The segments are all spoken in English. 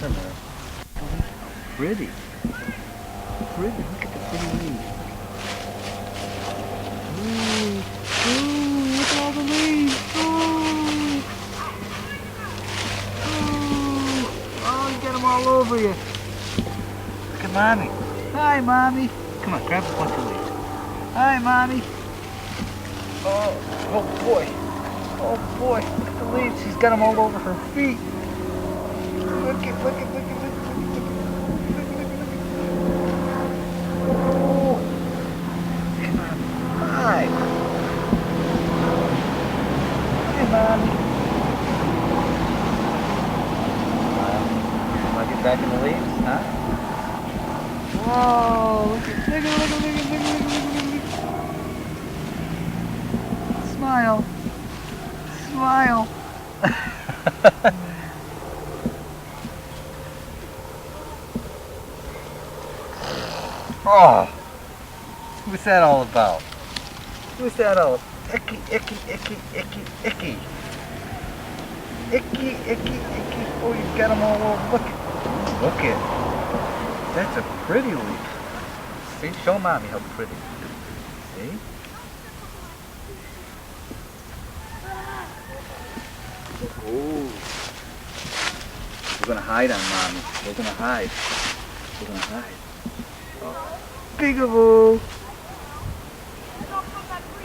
Hello. Pretty. Pretty. Look at the pretty leaves. Ooh. Ooh, look at all the leaves. Ooh. Ooh. Oh, you got them all over you. Look at Mommy. Hi, Mommy. Come on, grab a bunch of leaves. Hi, Mommy. Oh boy. Oh boy. Look at the leaves. She's got them all over her feet. Look at. Oh. Come on. Hi. Hi, Mommy. Want to get back in the leaves, huh? Whoa. Look. Smile. Smile. Oh, what's that all about? What's that all? Icky. Oh, you got them all over. Look it. That's a pretty leaf. See, show Mommy how pretty. See? Oh. We're gonna hide on Mommy. We're gonna hide. Oh. Peekaboo!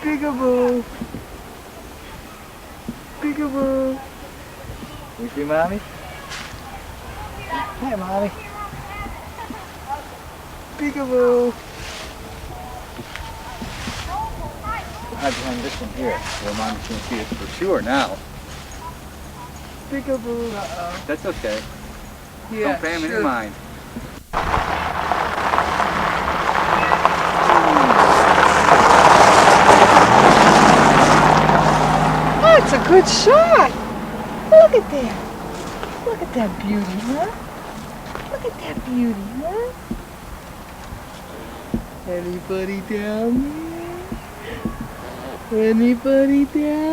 Peekaboo! Peekaboo! You see Mommy? Hi, Mommy. Peekaboo! Hide behind this one here, where Mommy can see it for sure now. Peekaboo! Uh-oh. That's okay. Yeah, don't pay him sure. any mind. That's a good shot. Look at that. Look at that beauty, huh? Look at that beauty, huh? Anybody down there? Anybody down